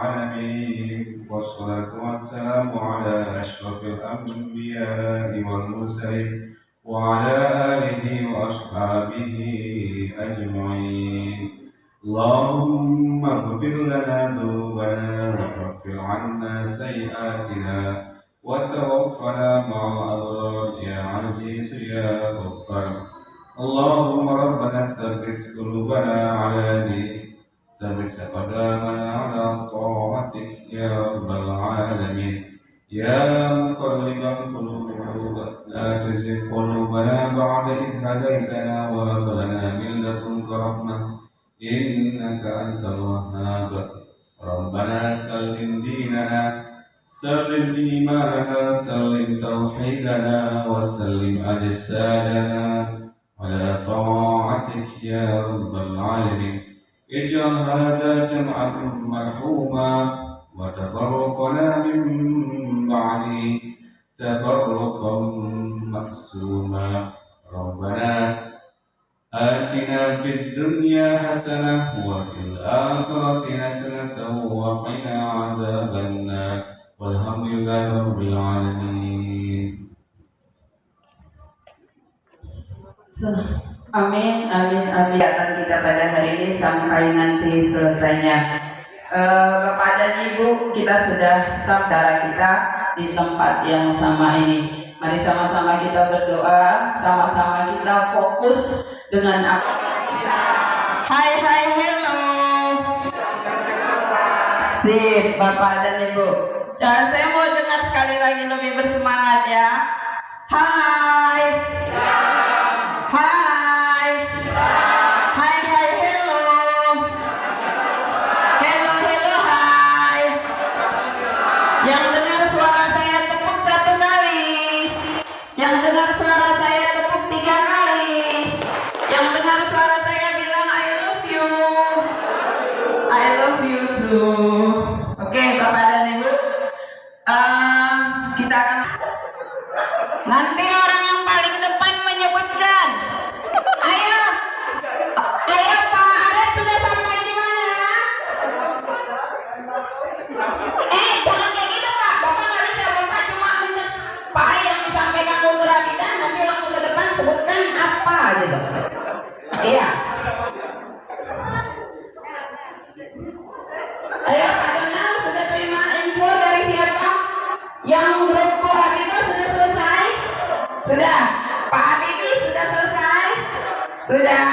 العالمين والصلاة والسلام على أشرف الأنبياء والمرسلين وعلى آله وأصحابه أجمعين. اللهم اغفر لنا ذنوبنا وكفر عنا سيئاتنا وتوفنا مع الأبرار يا عزيز يا غفار. اللهم ربنا ثبت قلوبنا على دينك، ثبت أقدامنا على طاعتك يا رب العالمين. يا مقلب القلوب لا تزغ قلوبنا بعد إذ هديتنا وهب لنا من لدنك رحمة إنك أنت الوهاب. ربنا سلم ديننا، سلم إيماننا، سلم توحيدنا، وسلم أجسادنا على طاعتك يا رب العالمين. اجعل هذا جمعا مرحوما وتفرقنا من بعده تفرقا مقسوما. ربنا آتنا في الدنيا حسنة وفي الآخرة حسنة وقنا عذاب النار والحمد لله رب العالمين. Amin, amin, amin. Kegiatan kita pada hari ini sampai nanti selesainya. Bapak dan Ibu, kita sudah sampai kita di tempat yang sama ini. Mari sama-sama kita berdoa, sama-sama kita fokus dengan apa? Hai, hello. Sip, Bapak dan Ibu. Saya mau dengar sekali lagi lebih bersemangat ya. Hai. Oke, Bapak dan Ibu, kita akan nanti orang yang paling depan menyebutkan. Ayo Pak Arif sudah sampai di mana? Jangan kayak gitu Pak, Bapak nggak bisa, Bapak cuma Pak yang disampaikan kultura kita, nanti langsung ke depan sebutkan apa gitu. Iya. Ayo Pak Donald, sudah terima info dari siapa? Yang grup Bu Habibie sudah selesai? Sudah. Pak Habibie sudah selesai? Sudah.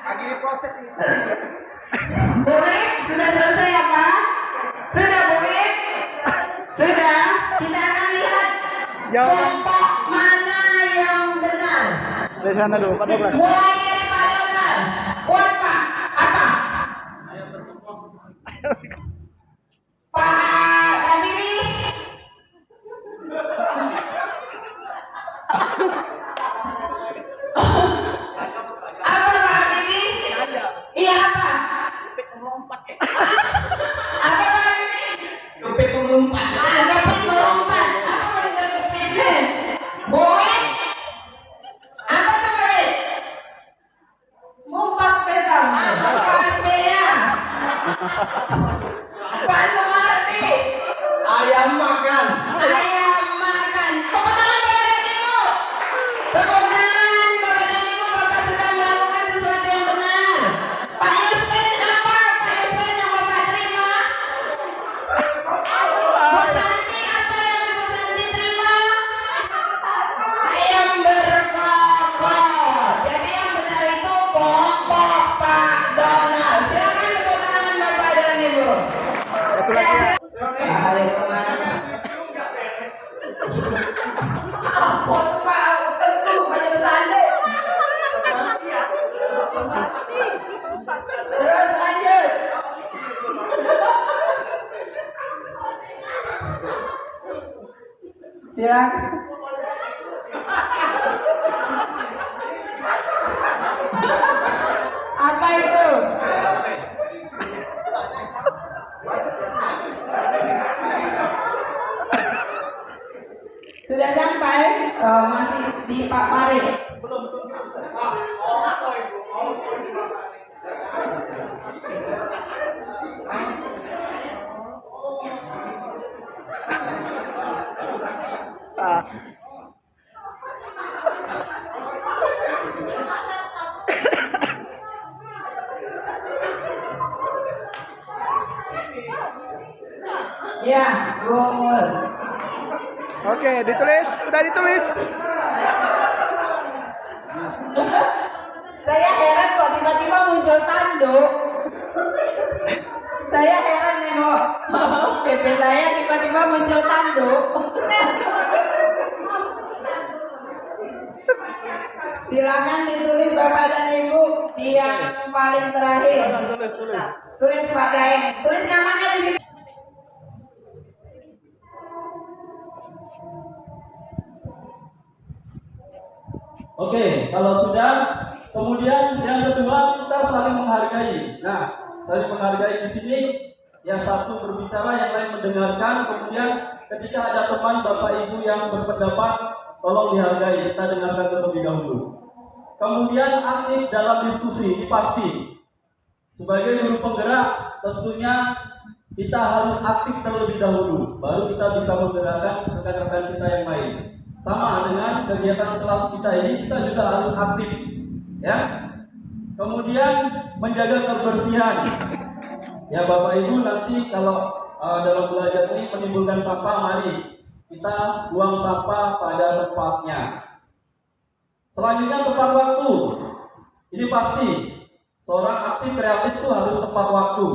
Lagi diproses ini. Bu Wid sudah selesai ya Pak? Sudah Bu Wid? Sudah. Kita akan lihat kelompok mana yang benar. Dari sana dulu, Pak Douglas. Mulai dari Pak Donald. Kuat Pak. Apa? Pak Habibie. Apa Pak Habibie? Iya apa? Melompat. Apa Pak Habibie? Kepet melompat. Gepet melompat. Apa benar kepet? Boy? Apa tuh boy? Mompas sepeda. Mompas sepeda. Pak Sumarti. Ayam makan. Ayam makan. Tepuk tangan Bapak dan Ibu. Tepuk tangan Bapak dan Ibu. Bapak sudah melakukan sesuatu yang benar. Pak Yusmin apa? Pak Yusmin yang Bapak terima? Bu Santi apa yang Bu Santi terima? Ayam berkokok. Jadi yang benar itu kelompok Pak Donald. Silakan tepuk tangan Bapak dan Ibu. Satu lagi. Ayo kemana? Ampun Pak, tentu banyak bertanda. Terus lanjut. Silakan. Apa itu? Sudah sampai? Masih di Pak Pari. Ya, Gumul. Oke, ditulis, udah ditulis. Saya heran kok tiba-tiba muncul tanduk. Saya heran nengok PP saya tiba-tiba muncul tanduk. Silakan ditulis Bapak dan Ibu di yang paling terakhir. Tulis Pak Daeng. Tulis namanya di sini. Oke, kalau sudah, kemudian yang kedua kita saling menghargai. Nah, saling menghargai di sini, yang satu berbicara, yang lain mendengarkan. Kemudian ketika ada teman Bapak Ibu yang berpendapat, tolong dihargai, kita dengarkan terlebih dahulu. Kemudian aktif dalam diskusi, ini pasti. Sebagai guru penggerak, tentunya kita harus aktif terlebih dahulu, baru kita bisa menggerakkan rekan-rekan kita yang lain. Sama dengan kegiatan kelas kita ini, kita juga harus aktif, ya. Kemudian menjaga kebersihan. Ya Bapak Ibu, nanti kalau dalam belajar ini menimbulkan sampah, mari kita buang sampah pada tempatnya. Selanjutnya tepat waktu. Ini pasti seorang aktif kreatif itu harus tepat waktu.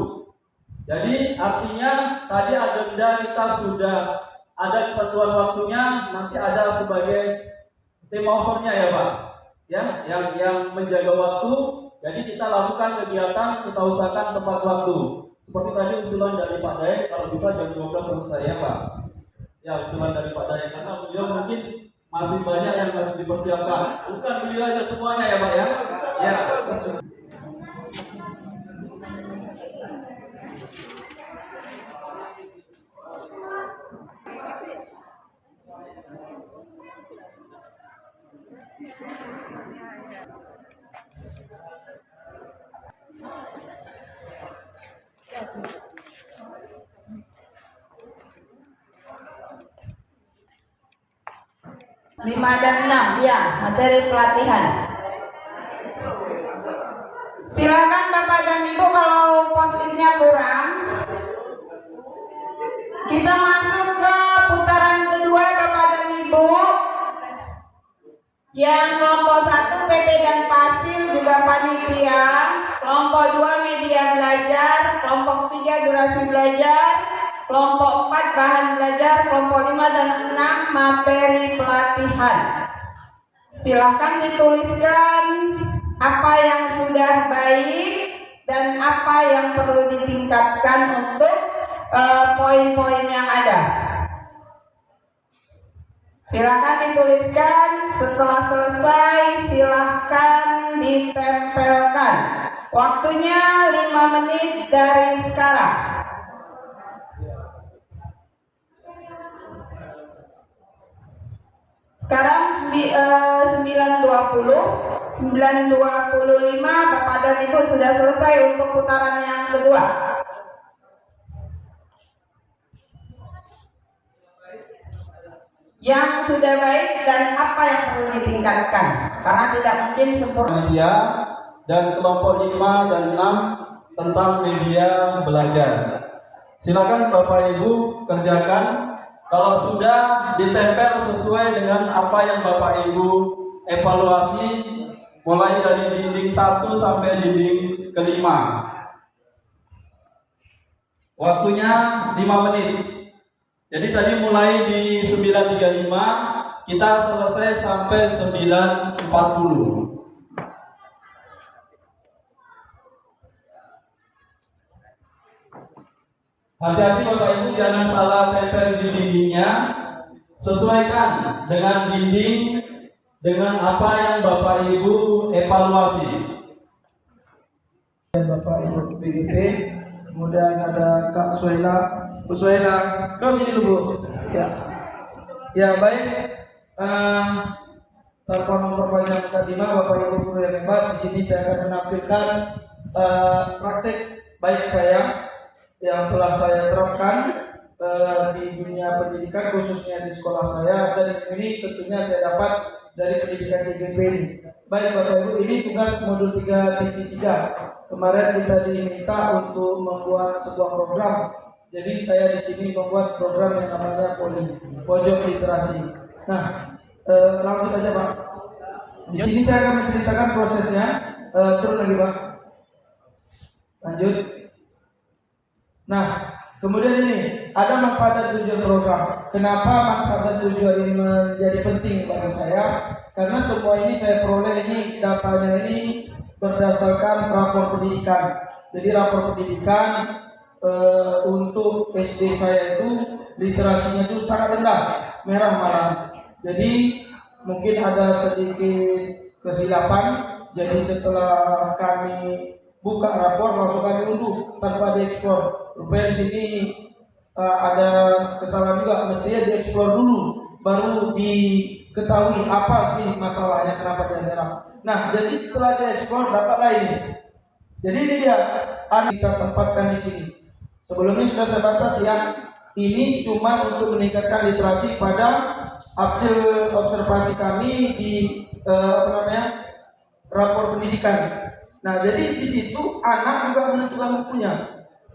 Jadi artinya tadi agenda kita sudah ada ketentuan waktunya, nanti ada sebagai tim overnya ya Pak, ya, yang menjaga waktu. Jadi kita lakukan kegiatan, kita usahakan tepat waktu. Seperti tadi usulan dari Pak Daeng, kalau bisa jam 12 selesai ya Pak. Ya, usulan dari Pak Daeng, karena beliau mungkin masih banyak yang harus dipersiapkan. Bukan beliau aja semuanya ya Pak ya. Ya. 5 dan 6, ya, materi pelatihan. Silakan Bapak dan Ibu, kalau post-itnya kurang, kita masuk ke putaran kedua Bapak dan Ibu. Yang kelompok 1 PP dan Pasil juga panitia, kelompok 2 media belajar, kelompok 3 durasi belajar, kelompok 4 bahan belajar, kelompok 5 dan 6 materi pelatihan. Silakan dituliskan apa yang sudah baik dan apa yang perlu ditingkatkan untuk poin-poin yang ada. Silakan dituliskan, setelah selesai silahkan ditempelkan. Waktunya 5 menit dari sekarang. Sekarang 9.20, 9.25 Bapak dan Ibu sudah selesai untuk putaran yang kedua. Yang sudah baik dan apa yang perlu ditingkatkan, karena tidak mungkin sempurna. Media dan kelompok 5 dan 6 tentang media belajar. Silakan Bapak Ibu kerjakan. Kalau sudah ditempel sesuai dengan apa yang Bapak Ibu evaluasi, mulai dari dinding 1 sampai dinding ke-5. Waktunya 5 menit. Jadi tadi mulai di 9.35, kita selesai sampai 9.40. Hati-hati Bapak Ibu, jangan salah tempel di dindingnya. Sesuaikan dengan dinding, dengan apa yang Bapak Ibu evaluasi. Bapak Ibu BGP, kemudian ada Kak Suhaila. Bu Suhaila, kau sini dulu Bu. Ya baik. Tanpa memperpanjang mukadimah, Bapak Ibu guru yang hebat, di sini saya akan menampilkan praktek baik saya yang telah saya terapkan di dunia pendidikan, khususnya di sekolah saya, dan ini tentunya saya dapat dari pendidikan CGP ini. Baik Bapak Ibu, ini tugas modul 3.3. Kemarin kita diminta untuk membuat sebuah program Jadi saya di sini membuat program yang namanya Pojok Literasi. Nah, langsung aja Pak. Di sini saya akan menceritakan prosesnya. Turun lagi Pak. Lanjut. Nah, kemudian ini ada manfaat dan tujuan program. Kenapa manfaat dan tujuan ini menjadi penting bagi saya? Karena semua ini saya peroleh ini datanya ini berdasarkan rapor pendidikan. Jadi rapor pendidikan untuk SD saya itu literasinya itu sangat rendah, merah malah. Jadi mungkin ada sedikit kesilapan. Jadi setelah kami buka rapor langsung kami unduh tanpa diekspor. Rupanya di sini ada kesalahan juga, mestinya dieksplor dulu baru diketahui apa sih masalahnya, kenapa dia merah. Nah, jadi setelah dieksplor dapatlah ini. Jadi ini dia, kita tempatkan di sini. Sebelumnya sudah saya batasi yang ini cuma untuk meningkatkan literasi pada hasil observasi kami di rapor pendidikan. Nah, jadi di situ anak juga menentukan bukunya.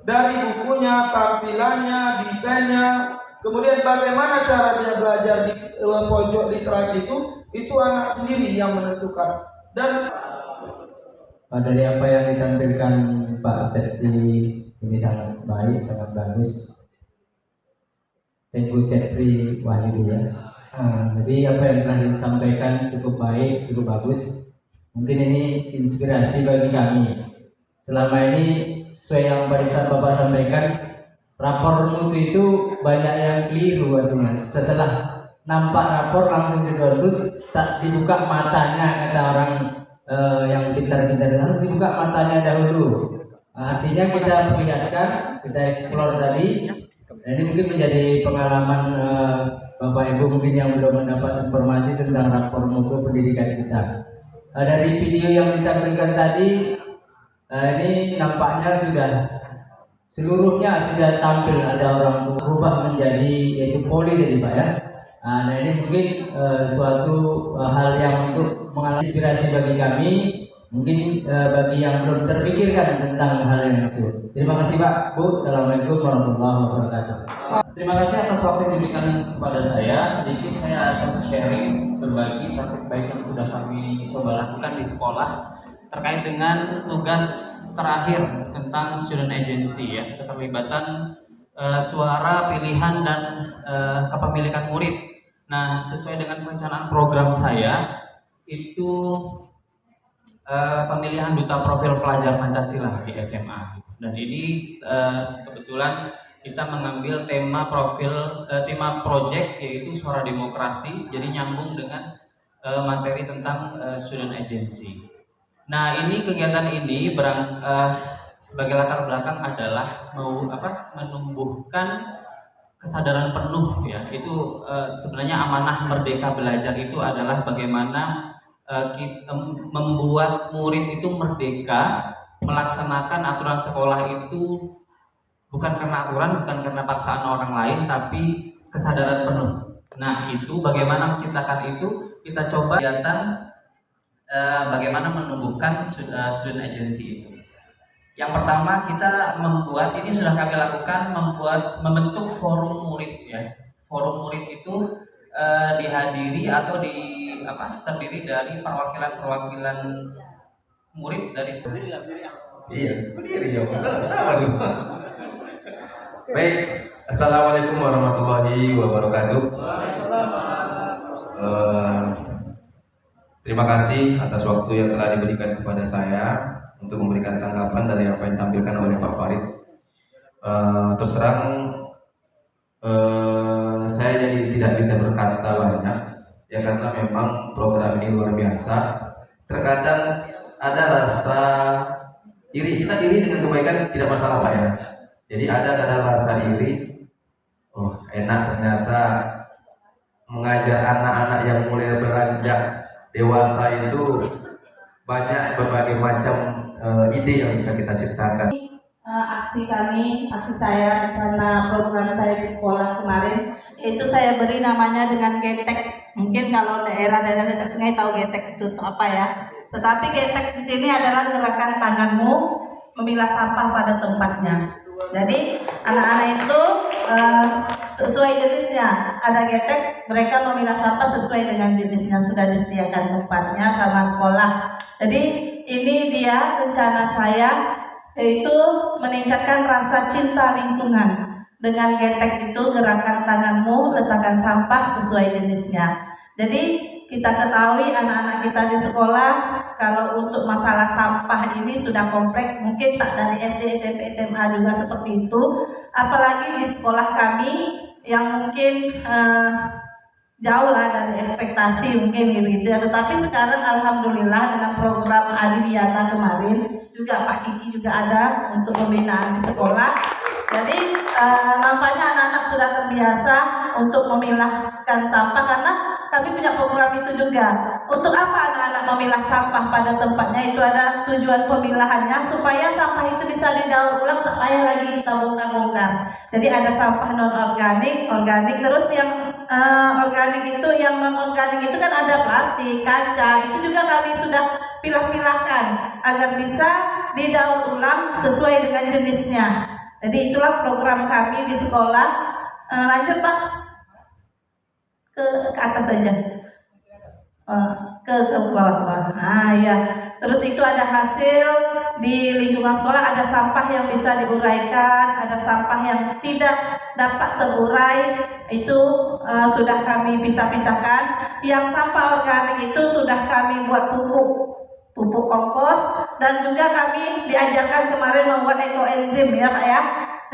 Dari bukunya, tampilannya, desainnya, kemudian bagaimana cara dia belajar di pojok literasi itu anak sendiri yang menentukan. Dan dari apa yang ditampilkan Pak Septi ini sangat baik, sangat bagus. Thank you Septi Wahyudi ya. Jadi apa yang telah disampaikan cukup baik, cukup bagus. Mungkin ini inspirasi bagi kami. Selama ini sesuai yang barusan Bapak sampaikan, rapor mutu itu banyak yang keliru artinya. Setelah nampak rapor langsung didownload, tak dibuka matanya kata orang yang pintar-pintar, harus dibuka matanya dahulu. Artinya kita perlihatkan, kita explore tadi. Ini mungkin menjadi pengalaman Bapak Ibu mungkin yang belum mendapat informasi tentang rapor mutu pendidikan kita. Dari video yang ditampilkan tadi, ini nampaknya sudah seluruhnya sudah tampil, ada orang berubah menjadi yaitu poli tadi Pak ya. Nah ini mungkin suatu hal yang untuk mengalami inspirasi bagi kami, mungkin bagi yang belum terpikirkan tentang hal yang itu. Terima kasih Pak, Bu. Assalamualaikum warahmatullahi wabarakatuh. Terima kasih atas waktu yang diberikan kepada saya. Sedikit saya akan sharing berbagi praktik baik yang sudah kami coba lakukan di sekolah terkait dengan tugas terakhir tentang student agency ya, keterlibatan suara, pilihan dan kepemilikan murid. Nah, sesuai dengan perencanaan program saya itu pemilihan duta profil pelajar Pancasila di SMA. Dan ini kebetulan kita mengambil tema project yaitu suara demokrasi, jadi nyambung dengan materi tentang student agency. Nah, ini kegiatan ini sebagai latar belakang adalah menumbuhkan kesadaran penuh ya. Itu sebenarnya amanah Merdeka Belajar itu adalah bagaimana kita membuat murid itu merdeka melaksanakan aturan sekolah itu bukan karena aturan, bukan karena paksaan orang lain, tapi kesadaran penuh. Nah, itu bagaimana menciptakan itu, kita coba kegiatan bagaimana menumbuhkan student agency itu. Yang pertama kita membuat, ini sudah kami lakukan, membentuk forum murid ya. Forum murid itu dihadiri atau terdiri dari perwakilan murid dari berdiri ya, sama dulu. Baik, assalamualaikum warahmatullahi wabarakatuh. Terima kasih atas waktu yang telah diberikan kepada saya untuk memberikan tanggapan dari apa yang ditampilkan oleh Pak Farid. Terus terang saya jadi tidak bisa berkata banyak ya, karena memang program ini luar biasa. Terkadang ada rasa iri, kita iri dengan kebaikan tidak masalah Pak ya. Jadi ada kadang rasa iri, oh enak ternyata mengajar anak-anak yang mulai beranjak dewasa itu banyak berbagai macam ide yang bisa kita ciptakan. Aksi saya, rencana program saya di sekolah kemarin itu saya beri namanya dengan GTEX. Mungkin kalau daerah-daerah dekat sungai tahu GTEX itu apa ya. Tetapi GTEX di sini adalah gerakan tanganmu memilah sampah pada tempatnya. Jadi anak-anak itu sesuai jenisnya. Ada getex, mereka memilah sampah sesuai dengan jenisnya, sudah disediakan tempatnya sama sekolah. Jadi ini dia rencana saya, yaitu meningkatkan rasa cinta lingkungan. Dengan getex itu gerakan tanganmu, letakkan sampah sesuai jenisnya. Jadi kita ketahui anak-anak kita di sekolah kalau untuk masalah sampah ini sudah kompleks, mungkin tak dari SD, SMP, SMA juga seperti itu. Apalagi di sekolah kami yang mungkin jauh lah dari ekspektasi mungkin gitu ya. Tetapi sekarang alhamdulillah dengan program Adiwiyata kemarin juga Pak Kiki juga ada untuk pembinaan di sekolah. Jadi nampaknya anak-anak sudah terbiasa untuk memilahkan sampah karena kami punya program itu juga. Untuk apa anak-anak memilah sampah pada tempatnya, itu ada tujuan pemilahannya supaya sampah itu bisa didaur ulang, tak payah lagi kita bongkar-bongkar. Jadi ada sampah non organik, organik, terus yang organik itu, yang non organik itu kan ada plastik, kaca, itu juga kami sudah pilah-pilahkan agar bisa didaur ulang sesuai dengan jenisnya. Jadi itulah program kami di sekolah. Lanjut Pak, ke atas saja, ke bawah. Nah ya, terus itu ada hasil di lingkungan sekolah, ada sampah yang bisa diuraikan, ada sampah yang tidak dapat terurai, itu sudah kami pisah-pisahkan. Yang sampah organik itu sudah kami buat pupuk kompos, dan juga kami diajarkan kemarin membuat ekoenzim ya Pak ya.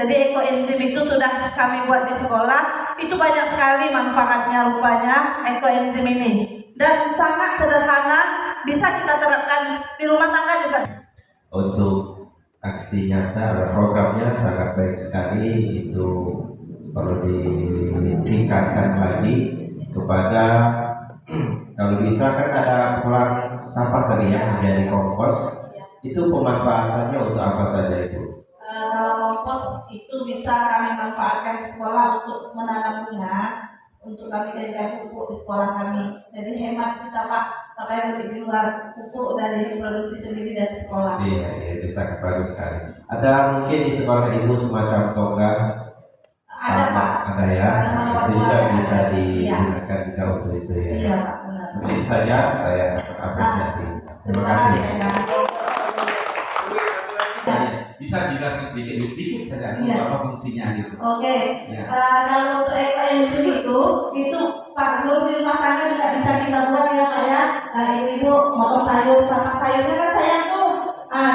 Jadi ekoenzim itu sudah kami buat di sekolah, itu banyak sekali manfaatnya rupanya ekoenzim ini, dan sangat sederhana, bisa kita terapkan di rumah tangga juga. Untuk aksi nyata programnya sangat baik sekali, itu perlu ditingkatkan lagi kepada kalau bisa kan ada pulang sampah tadi ya menjadi kompos, itu pemanfaatannya untuk apa saja Ibu? Kalau kompos itu bisa kami manfaatkan di sekolah untuk menanam bunga, untuk kami jadikan pupuk di sekolah kami. Jadi hemat kita Pak, tapi beli di luar, pupuk dari produksi sendiri dari sekolah. Iya, bisa bagus sekali. Ada mungkin di sekolah Ibu semacam toga? Ada Pak. Ada ya. Itu juga bisa iya, digunakan juga untuk itu ya. Iya Pak, benar. Itu saja saya sangat apresiasi. Terima kasih. Bisa dijelaskan sedikit saja apa fungsinya gitu. Oke. Ya. Kalau untuk ekoenzim itu Pak Zul di rumah tangga juga bisa kita buat ya Pak ya. Nah ibu motong sayur sama sayurnya kan sayang tuh.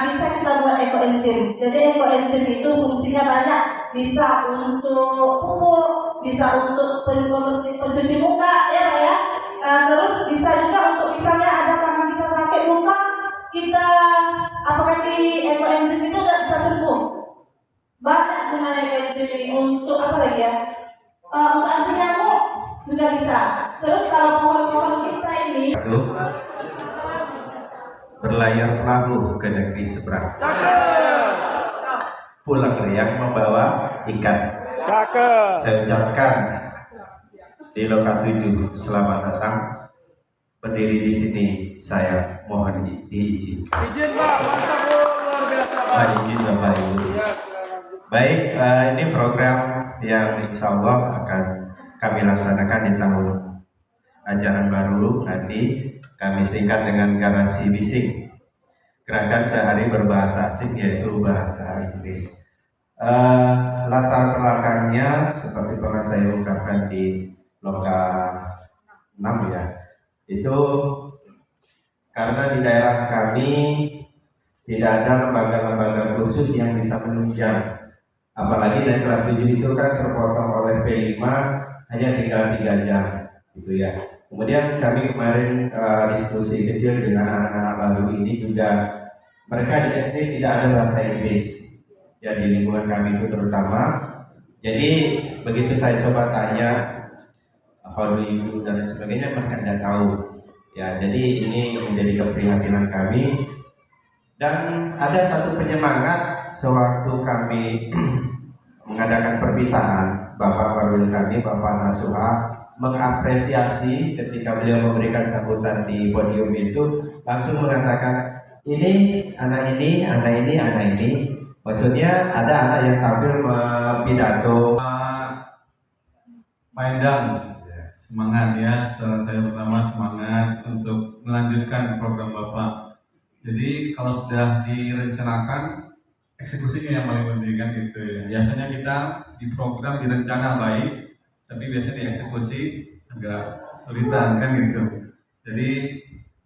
Bisa kita buat ekoenzim. Jadi ekoenzim itu fungsinya banyak. Bisa untuk pupuk, bisa untuk pencuci muka ya Pak ya. Terus bisa juga untuk misalnya ada tangan kita sakit muka, kita apakah di ekoenzim itu udah bisa sembuh. Banyak gunanya ekoenzim ini. Untuk apa lagi ya? Untuk anti nyamuk juga bisa. Terus kalau pohon-pohon kita ini berlayar perahu ke negeri seberang, pulang riang membawa ikan. Saya ucapkan di Loka 7 selamat datang. Berdiri di sini saya mohon diizinkan. Izin Pak, mantap Bu, luar biasa. Izin Bapak Ibu. Baik, ini program yang insya Allah akan kami laksanakan di tahun ajaran baru nanti. Kami singkat dengan garasi bising. Gerakan sehari berbahasa asing yaitu bahasa Inggris. Latar belakangnya seperti pernah saya ungkapkan di Loka 6 ya. Itu karena di daerah kami tidak ada lembaga-lembaga khusus yang bisa menunjang, apalagi dari kelas 7 itu kan terpotong oleh P5 hanya tinggal 3 jam gitu ya. Kemudian kami kemarin diskusi kecil dengan anak-anak baru ini juga, mereka di SD tidak ada bahasa Inggris ya, di lingkungan kami itu terutama. Jadi begitu saya coba tanya how do you do dan sebagainya, mereka tidak tahu ya. Jadi ini menjadi keprihatinan kami, dan ada satu penyemangat sewaktu kami mengadakan perpisahan. Bapak Warwil kami, Bapak Nasuha, mengapresiasi ketika beliau memberikan sambutan di podium itu, langsung mengatakan ini, anak ini Maksudnya ada anak yang tampil pidato. Pak Endang, semangat ya. Saran saya pertama semangat untuk melanjutkan program Bapak. Jadi kalau sudah direncanakan, eksekusinya yang paling penting kan gitu ya. Biasanya kita di program direncana baik, tapi biasanya dieksekusi agak kesulitan kan gitu. Jadi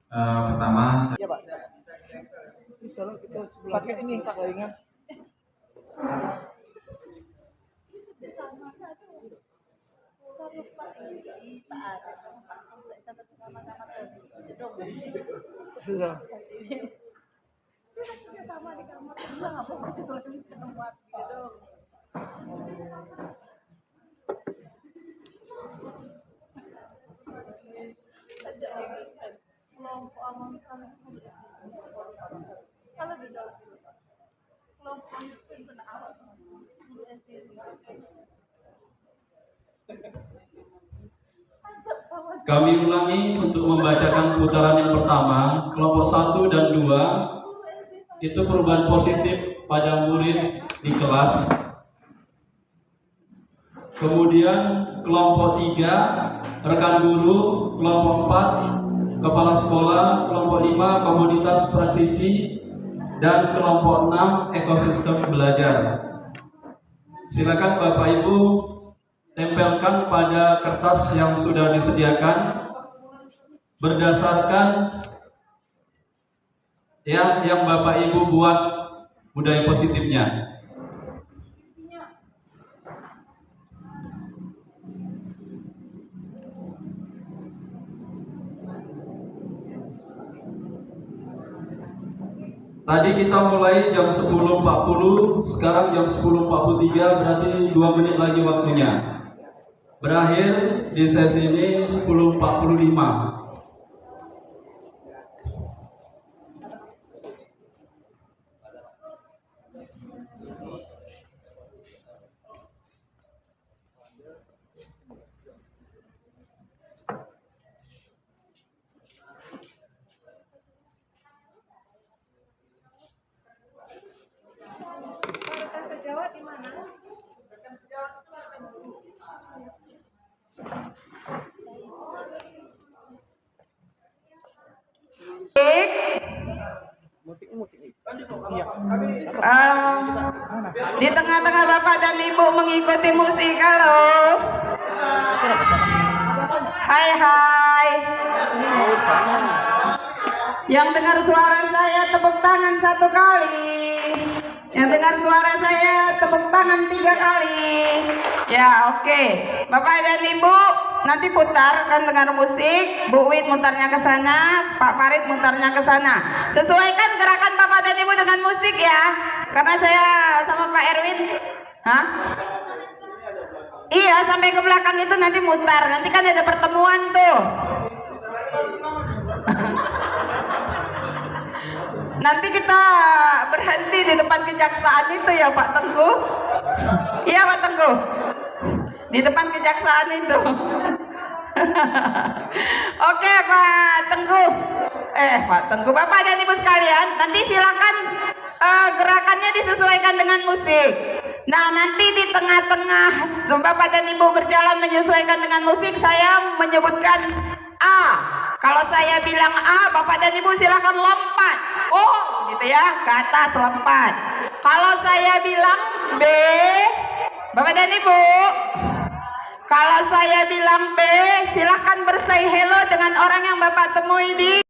pertama saya Pakai ini saingan. Sudah. Kami ulangi untuk membacakan putaran yang pertama, kelompok 1 dan 2 itu perubahan positif pada murid di kelas. Kemudian kelompok 3 rekan guru, kelompok 4 kepala sekolah, kelompok 5 komunitas praktisi, dan kelompok 6 ekosistem belajar. Silakan Bapak Ibu tempelkan pada kertas yang sudah disediakan berdasarkan yang Bapak Ibu buat budaya positifnya. Tadi kita mulai jam 10.40, sekarang jam 10.43, berarti 2 menit lagi waktunya. Berakhir di sesi ini 10.45. Di tengah-tengah Bapak dan Ibu mengikuti musik, halo. Hai hai. Yang dengar suara saya tepuk tangan 1 kali. Yang dengar suara saya tepuk tangan 3 kali. Ya, oke. Bapak dan Ibu nanti putar kan dengar musik. Bu Wid mutarnya ke sana, Pak Farid mutarnya ke sana. Sesuaikan gerakan Bapak dan Ibu dengan musik ya. Karena saya sama Pak Erwin. Hah? Iya, sampai ke belakang itu nanti mutar. Nanti kan ada pertemuan tuh. Nanti kita berhenti di depan kejaksaan itu ya Pak Tengku. Iya Pak Tengku. Di depan kejaksaan itu. Oke Pak Tengku. Pak Tengku, Bapak dan Ibu sekalian, nanti silakan gerakannya disesuaikan dengan musik. Nah, nanti di tengah-tengah Bapak dan Ibu berjalan menyesuaikan dengan musik, saya menyebutkan A. Kalau saya bilang A, Bapak dan Ibu silakan lompat. Oh, gitu ya, ke atas lompat. Kalau saya bilang B, Bapak dan Ibu, kalau saya bilang B, silahkan bersay hello dengan orang yang Bapak temui di